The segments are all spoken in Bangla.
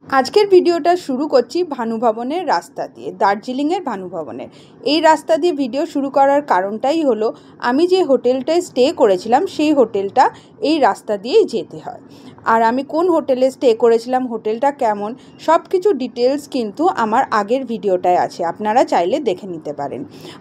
আজকের ভিডিওটা শুরু করছি ভানু ভবনের রাস্তা দিয়ে, দার্জিলিংয়ের ভানু ভবনের। এই রাস্তা দিয়ে ভিডিও শুরু করার কারণটাই হলো আমি যে হোটেলটায় স্টে করেছিলাম সেই হোটেলটা এই রাস্তা দিয়েই যেতে হয়। আর আমি কোন হোটেলে স্টে করেছিলাম, হোটেলটা কেমন, সব কিছু ডিটেলস কিন্তু আমার আগের ভিডিওটায় আছে, আপনারা চাইলে দেখে নিতে পারেন।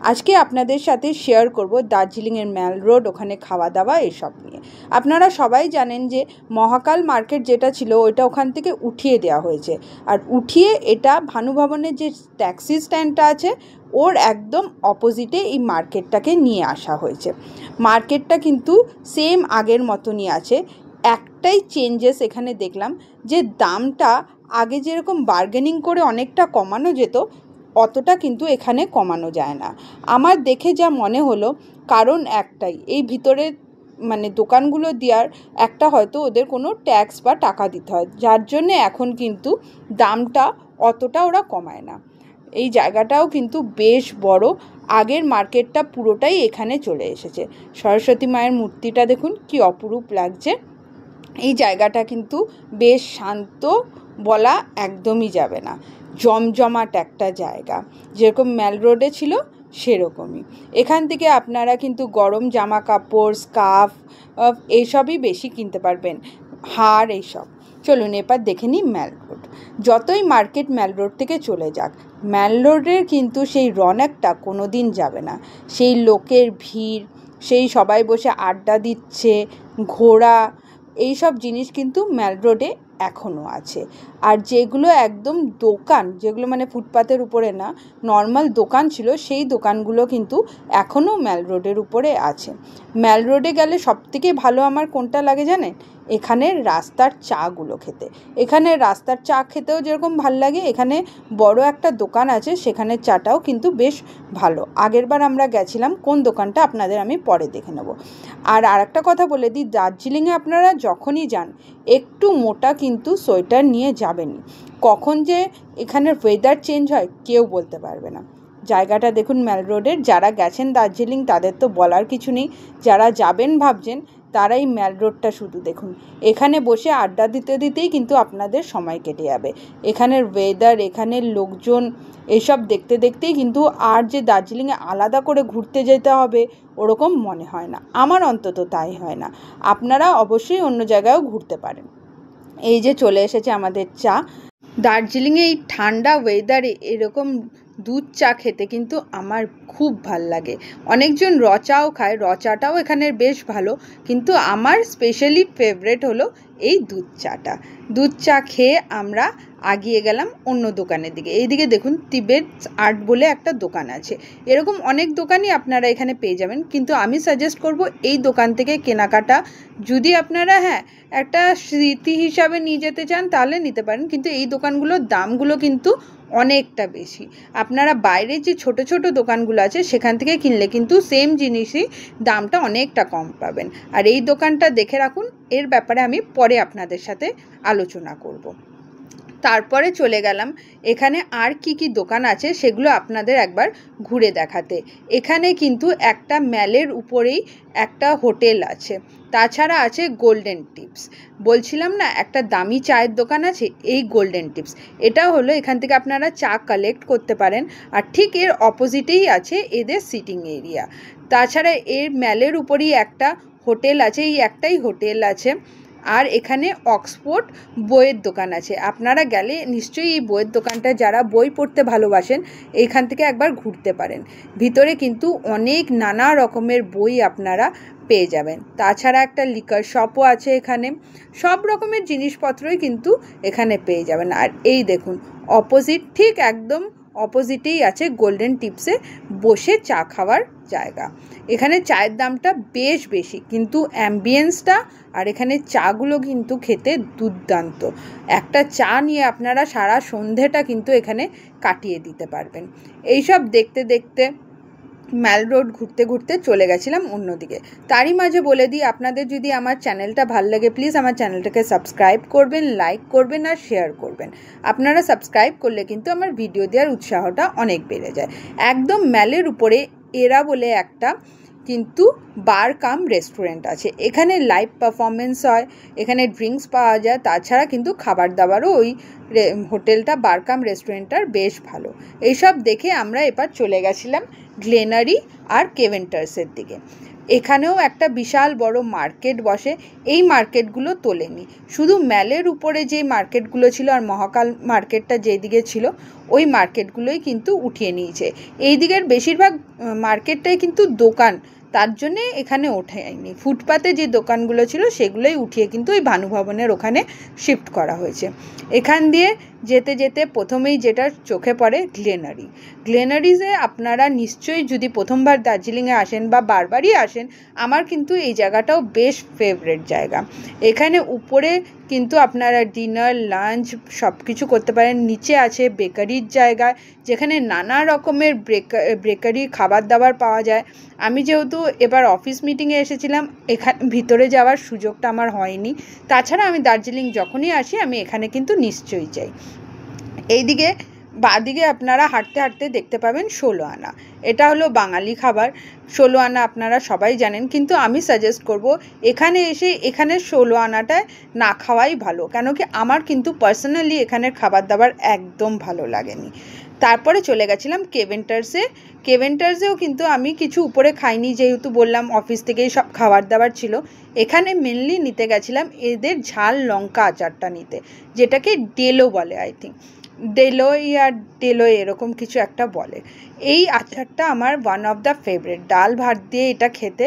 আজকে আপনাদের সাথে শেয়ার করব দার্জিলিংয়ের ম্যাল রোড, ওখানে খাওয়া দাওয়া এসব নিয়ে। আপনারা সবাই জানেন যে মহাকাল মার্কেট যেটা ছিল ওইটা ওখান থেকে উঠিয়ে দেওয়া হয়েছে, আর উঠিয়ে এটা ভানু ভবনের যে ট্যাক্সি স্ট্যান্ডটা আছে ওর একদম অপোজিটে এই মার্কেটটাকে নিয়ে আসা হয়েছে। মার্কেটটা কিন্তু সেম আগের মতনই আছে, একটাই চেঞ্জেস এখানে দেখলাম যে দামটা আগে যেরকম বার্গেনিং করে অনেকটা কমানো যেত অতটা কিন্তু এখানে কমানো যায় না আমার দেখে যা মনে হলো। কারণ একটাই, এই ভিতরে মানে দোকানগুলো দেওয়ার একটা হয়তো ওদের কোনো ট্যাক্স বা টাকা দিতে হয়, যার জন্যে এখন কিন্তু দামটা অতটা ওরা কমায় না। এই জায়গাটাও কিন্তু বেশ বড়, আগের মার্কেটটা পুরোটাই এখানে চলে এসেছে। সরস্বতী মায়ের মূর্তিটা দেখুন কি অপরূপ লাগছে। এই জায়গাটা কিন্তু বেশ শান্ত বলা একদমই যাবে না, জমজমাট একটা জায়গা, যেরকম ম্যাল রোডে ছিল সেরকমই। এখান থেকে আপনারা কিন্তু গরম জামা কাপড়, স্কার্ফ এইসবই বেশি কিনতে পারবেন, হার এইসব। চলুন এবার দেখে নিই ম্যাল রোড। যতই মার্কেট ম্যাল রোড থেকে চলে যাক, ম্যাল রোডের কিন্তু সেই রৌনকটা কোনো দিন যাবে না। সেই লোকের ভিড়, সেই সবাই বসে আড্ডা দিচ্ছে, ঘোরা, এই সব জিনিস কিন্তু ম্যাল রোডে এখনও আছে। আর যেগুলো একদম দোকান, যেগুলো মানে ফুটপাতের উপরে না, নর্মাল দোকান ছিল, সেই দোকানগুলো কিন্তু এখনও ম্যাল রোডের উপরে আছে। ম্যাল রোডে গেলে সবথেকে ভালো আমার কোনটা লাগে জানেন? এখানের রাস্তার চাগুলো খেতে। এখানে রাস্তার চা খেতেও যেরকম ভাল লাগে, এখানে বড় একটা দোকান আছে, সেখানের চাটাও কিন্তু বেশ ভালো। আগেরবার আমরা গেছিলাম, কোন দোকানটা আপনাদের আমি পরে দেখে নেব। আর আরেকটা কথা বলে দিই, দার্জিলিংয়ে আপনারা যখনই যান একটু মোটা কিন্তু সোয়েটার নিয়ে যাবেনই। কখন যে এখানের ওয়েদার চেঞ্জ হয় কেউ বলতে পারবে না। জায়গাটা দেখুন ম্যাল রোডের, যারা গেছেন দার্জিলিং তাদের তো বলার কিছু নেই, যারা যাবেন ভাবছেন তারা এই ম্যাল রোডটা শুধু দেখুন। এখানে বসে আড্ডা দিতে দিতেই কিন্তু আপনাদের সময় কেটে যাবে। এখানের ওয়েদার, এখানের লোকজন, এসব দেখতে দেখতেই কিন্তু আর যে দার্জিলিংয়ে আলাদা করে ঘুরতে যেতে হবে ওরকম মনে হয় না, আমার অন্তত তাই হয় না। আপনারা অবশ্যই অন্য জায়গায়ও ঘুরতে পারেন। এই যে চলে এসেছে আমাদের চা। দার্জিলিংয়ে এই ঠান্ডা ওয়েদারে এরকম দুধ চা খেতে কিন্তু আমার খুব ভাল লাগে। অনেকজন র চাও খায়, র চাটাও এখানের বেশ ভালো, কিন্তু আমার স্পেশালি ফেভারেট হলো এই দুধ চাটা। দুধ চা খেয়ে আমরা আগিয়ে গেলাম অন্য দোকানের দিকে। এইদিকে দেখুন তিবেট আর্ট বলে একটা দোকান আছে, এরকম অনেক দোকানই আপনারা এখানে পেয়ে যাবেন, কিন্তু আমি সাজেস্ট করব এই দোকান থেকে কেনাকাটা যদি আপনারা একটা স্মৃতি হিসাবে নিয়ে যেতে চান তাহলে নিতে পারেন, কিন্তু এই দোকানগুলোর দামগুলো কিন্তু অনেকটা বেশি। আপনারা বাইরে যে ছোট ছোট দোকানগুলো আছে সেখান থেকে কিনলে কিন্তু সেম জিনিসই দামটা অনেকটা কম পাবেন। আর এই দোকানটা দেখে রাখুন, এর ব্যাপারে আমি পরে আপনাদের সাথে আলোচনা করব। তারপরে চলে গেলাম এখানে আর কি কি দোকান আছে সেগুলো আপনাদের একবার ঘুরে দেখাতে। এখানে কিন্তু একটা ম্যালের উপরেই একটা হোটেল আছে, তাছাড়া আছে গোল্ডেন টিপস। বলছিলাম না একটা দামি চায়ের দোকান আছে, এই গোল্ডেন টিপস। এটা হলো এখান থেকে আপনারা চা কালেক্ট করতে পারেন, আর ঠিক এর অপোজিটেই আছে এদের সিটিং এরিয়া। তাছাড়া এর ম্যালের উপরেই একটা হোটেল আছে, এই একটাই হোটেল আছে। আর এখানে অক্সফোর্ড বইয়ের দোকান আছে, আপনারা গেলে নিশ্চয়ই এই বইয়ের দোকানটা, যারা বই পড়তে ভালোবাসেন এইখান থেকে একবার ঘুরতে পারেন। ভিতরে কিন্তু অনেক নানা রকমের বই আপনারা পেয়ে যাবেন। তাছাড়া একটা লিকার শপও আছে এখানে, সব রকমের জিনিসপত্রই কিন্তু এখানে পেয়ে যাবেন। আর এই দেখুন অপোজিট, ঠিক একদম অপোজিটেই আছে গোল্ডেন টিপসে বসে চা খাওয়ার জায়গা। এখানে চায়ের দামটা বেশ বেশি, কিন্তু অ্যাম্বিয়েন্সটা আর এখানে চাগুলো কিন্তু খেতে দুর্দান্ত। একটা চা নিয়ে আপনারা সারা সন্ধেটা কিন্তু এখানে কাটিয়ে দিতে পারবেন। এইসব দেখতে দেখতে ম্যাল রোড ঘুরতে ঘুরতে চলে গেছিলাম অন্যদিকে। তারই মাঝে বলে দিই, আপনাদের যদি আমার চ্যানেলটা ভালো লাগে প্লিজ আমার চ্যানেলটাকে সাবস্ক্রাইব করবেন, লাইক করবেন আর শেয়ার করবেন। আপনারা সাবস্ক্রাইব করলে কিন্তু আমার ভিডিও দেওয়ার উৎসাহটা অনেক বেড়ে যায়। একদম ম্যালের উপরে এরা বলে একটা কিন্তু বার কাম রেস্টুরেন্ট আছে। এখানে লাইভ পারফরমেন্স হয়, এখানে ড্রিঙ্কস পাওয়া যায়, তাছাড়া কিন্তু খাবার দাবারও ওই হোটেলটা বার কাম রেস্টুরেন্টটার বেশ ভালো। এইসব দেখে আমরা এবার চলে গেছিলাম গ্লেনারি আর কেভেন্টার্সের দিকে। এখানেও একটা বিশাল বড় মার্কেট বসে। এই মার্কেটগুলো তোলেনি, শুধু ম্যালের উপরে যে মার্কেটগুলো ছিল আর মহাকাল মার্কেটটা যেদিকে ছিল ওই মার্কেটগুলোই কিন্তু উঠিয়ে নিয়েছে। এই দিকের বেশিরভাগ মার্কেটটাই কিন্তু দোকান, তার জন্যে এখানে ওঠেনি। ফুটপাতে যে দোকানগুলো ছিল সেগুলোই উঠিয়ে কিন্তু ওই ভানুভবনের ওখানে শিফট করা হয়েছে। এখান দিয়ে যেতে যেতে প্রথমেই যেটা চোখে পড়ে গ্লেনারি। গ্লেনারিজে আপনারা নিশ্চয়ই যদি প্রথমবার দার্জিলিংয়ে আসেন বা বারবারই আসেন, আমার কিন্তু এই জায়গাটাও বেশ ফেভারিট জায়গা। এখানে উপরে কিন্তু আপনারা ডিনার, লাঞ্চ সব কিছু করতে পারেন। নিচে আছে বেকারির জায়গা, যেখানে নানা রকমের বেকারি খাবার দাবার পাওয়া যায়। আমি যেহেতু এবার অফিস মিটিংয়ে এসেছিলাম, এখানে ভিতরে যাওয়ার সুযোগটা আমার হয়নি। তাছাড়া আমি দার্জিলিং যখনই আসি আমি এখানে কিন্তু নিশ্চয়ই যাই। এইদিকে বাঁদিকে আপনারা হাঁটতে হাঁটতে দেখতে পাবেন 16 আনা। এটা হলো বাঙালি খাবার। 16 আনা আপনারা সবাই জানেন, কিন্তু আমি সাজেস্ট করব এখানে এসে এখানের 16 আনাটায় না খাওয়াই ভালো, কেন কি আমার কিন্তু পার্সোনালি এখানের খাবার দাবার একদম ভালো লাগেনি। তারপরে চলে গেছিলাম কেভেন্টার্সে। কেভেন্টার্সেও কিন্তু আমি কিছু উপরে খাইনি, যেহেতু বললাম অফিস থেকেই সব খাবার দাবার ছিল। এখানে মেনলি নিতে গেছিলাম এদের ঝাল লঙ্কা আচারটা নিতে, যেটাকে ডেলো বলে, আই থিঙ্ক ডেলোই আর ডেলোই এরকম কিছু একটা বলে। এই আচারটা আমার ওয়ান অফ দ্য ফেভারিট। ডাল ভাত দিয়ে এটা খেতে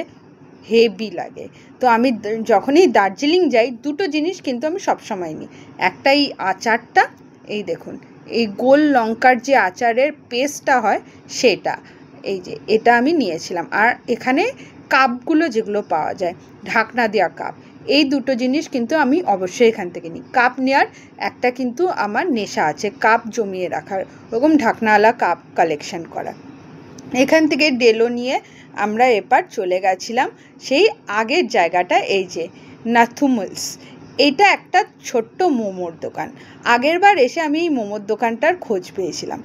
হেভি লাগে। তো আমি যখনই দার্জিলিং যাই দুটো জিনিস কিন্তু আমি সবসময় নিই। একটা এই আচারটা, এই দেখুন এই গোল লঙ্কার যে আচারের পেস্টটা হয় সেটা, এই যে এটা আমি নিয়েছিলাম। আর এখানে কাপগুলো যেগুলো পাওয়া যায়, ঢাকনা দেওয়া কাপ, এই দুটো জিনিস কিন্তু আমি অবশ্যই এখান থেকে নিই। কাপ নেওয়ার একটা কিন্তু আমার নেশা আছে, কাপ জমিয়ে রাখার, ওরকম ঢাকনাওয়ালা কাপ কালেকশন করা। এখান থেকে ডেলো নিয়ে আমরা এবার চলে গেছিলাম সেই আগের জায়গাটা, এই যে নাথুমলস। এইটা একটা ছোট্ট মোমোর দোকান। আগের বার এসে আমি এই মোমোর দোকানটার খোঁজ পেয়েছিলাম।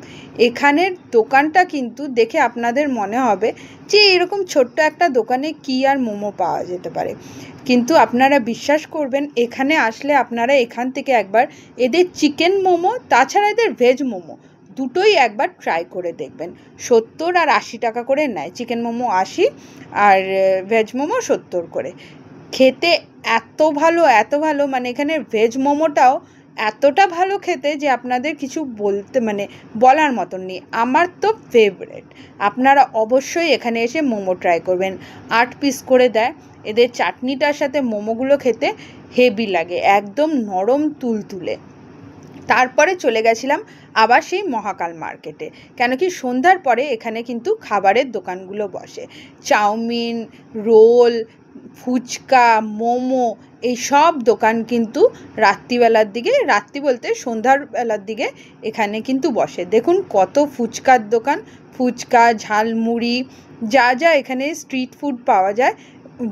এখানের দোকানটা কিন্তু দেখে আপনাদের মনে হবে যে এরকম ছোট্ট একটা দোকানে কি আর মোমো পাওয়া যেতে পারে, কিন্তু আপনারা বিশ্বাস করবেন এখানে আসলে আপনারা এখান থেকে একবার এদের চিকেন মোমো তাছাড়া এদের ভেজ মোমো দুটোই একবার ট্রাই করে দেখবেন। 70 আর 80 টাকা করে নেয়, চিকেন মোমো 80 আর ভেজ মোমো 70 করে। খেতে এত ভালো, মানে এখানে ভেজ মোমোটাও এতটা ভালো খেতে যে আপনাদের কিছু বলতে মানে বলার মতন নেই। আমার তো ফেভারিট। আপনারা অবশ্যই এখানে এসে মোমো ট্রাই করবেন। 8 পিস করে দেয়। এদের চাটনিটার সাথে মোমোগুলো খেতে হেভি লাগে, একদম নরম তুলতুলে। তারপরে চলে গেছিলাম আবার সেই মহাকাল মার্কেটে, কেন কি সন্ধ্যার পরে এখানে কিন্তু খাবারের দোকানগুলো বসে। চাউমিন, রোল, ফুচকা, মোমো, এই সব দোকান কিন্তু রাত্রিবেলার দিকে, রাত্রি বলতে সন্ধ্যার বেলার দিকে এখানে কিন্তু বসে। দেখুন কত ফুচকার দোকান, ফুচকা, ঝালমুড়ি, যা যা এখানে স্ট্রিট ফুড পাওয়া যায়,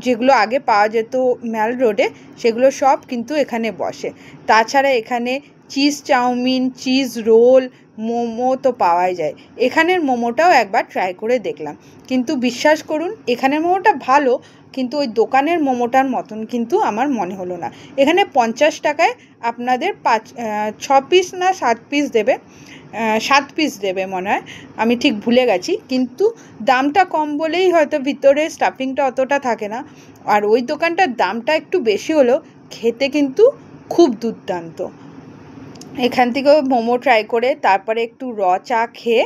যেগুলো আগে পাওয়া যেত ম্যাল রোডে, সেগুলো সব কিন্তু এখানে বসে। তাছাড়া এখানে cheese chowmein, cheese roll, momo তো পাওয়াই যায়। এখানের মোমোটাও একবার ট্রাই করে দেখলাম, কিন্তু বিশ্বাস করুন এখানের মোমোটা ভালো, কিন্তু ওই দোকানের মোমোটার মতন কিন্তু আমার মনে হলো না। এখানে 50 টাকায় আপনাদের 6 পিস না 7 পিস দেবে, 7 পিস দেবে মনে হয়, আমি ঠিক ভুলে গেছি। কিন্তু দামটা কম বলেই হয়তো ভিতরে স্টাফিংটা অতটা থাকে না। আর ওই দোকানটার দামটা একটু বেশি হলেও খেতে কিন্তু খুব দুর্দান্ত। এখান থেকেও মোমো ট্রাই করে তারপরে একটু চা খেয়ে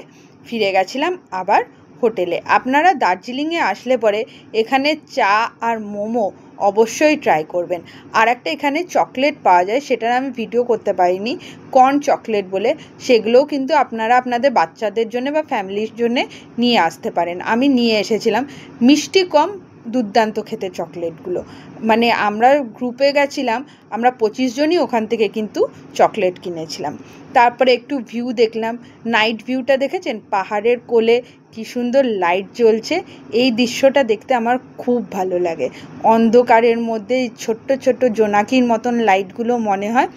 ফিরে গেছিলাম আবার হোটেলে। আপনারা দার্জিলিংয়ে আসলে পরে এখানে চা আর মোমো অবশ্যই ট্রাই করবেন। আর একটা এখানে চকলেট পাওয়া যায়, সেটার আমি ভিডিও করতে পারিনি, কর্ন চকলেট বলে, সেগুলোও কিন্তু আপনারা আপনাদের বাচ্চাদের জন্য বা ফ্যামিলির জন্য নিয়ে আসতে পারেন। আমি নিয়ে এসেছিলাম, মিষ্টি কম, দুর্দান্ত খেতে চকলেটগুলো। মানে আমরা গ্রুপে গেছিলাম, আমরা 25 জনই ওখান থেকে কিন্তু চকলেট কিনেছিলাম। তারপরে একটু ভিউ দেখলাম, নাইট ভিউটা দেখেছেন, পাহাড়ের কোলে কি সুন্দর লাইট জ্বলছে, এই দৃশ্যটা দেখতে আমার খুব ভালো লাগে। অন্ধকারের মধ্যে ছোট্ট ছোট্ট জোনাকির মতন লাইটগুলো মনে হয়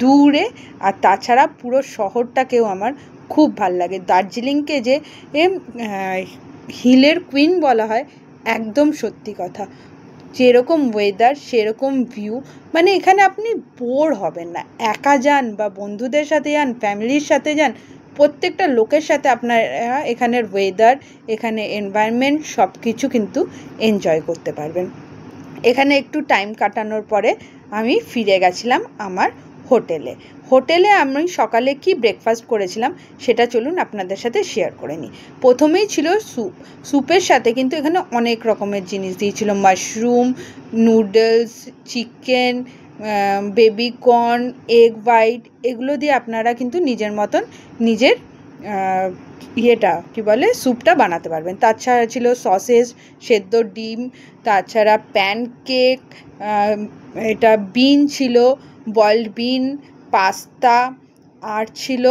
দূরে। আর তাছাড়া পুরো শহরটাকেও আমার খুব ভাল লাগে। দার্জিলিংকে যে হিলের কুইন বলা হয়, একদম সত্যি কথা, যেরকম ওয়েদার সেরকম ভিউ, মানে এখানে আপনি বোর হবেন না। একা যান বা বন্ধুদের সাথে যান, ফ্যামিলির সাথে যান, প্রত্যেকটা লোকের সাথে আপনারা এখানের ওয়েদার, এখানে এনভায়রনমেন্ট সব কিছু কিন্তু এনজয় করতে পারবেন। এখানে একটু টাইম কাটানোর পরে আমি ফিরে গেছিলাম আমার হোটেলে আমি সকালে কি ব্রেকফাস্ট করেছিলাম সেটা চলুন আপনাদের সাথে শেয়ার করে নিই। প্রথমেই ছিল স্যুপের সাথে কিন্তু এখানে অনেক রকমের জিনিস দিয়েছিল, mushroom, noodles, chicken, baby corn, egg white, এগুলো দিয়ে আপনারা কিন্তু নিজের মতন নিজের স্যুপটা বানাতে পারবেন। তাছাড়া ছিল সসেজ, সেদ্ধ ডিম, তাছাড়া প্যানকেক, এটা বিন ছিল, বয়েলড বিন, পাস্তা, আর ছিল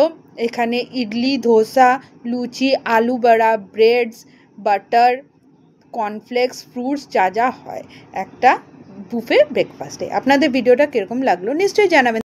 এখানে ইডলি, ধোসা, লুচি, আলু বড়া, ব্রেডস, বাটার, কর্নফ্লেক্স, ফ্রুটস, যা যা হয় একটা বুফে ব্রেকফাস্টে। আপনাদের ভিডিওটা কীরকম লাগলো নিশ্চয়ই জানাবেন।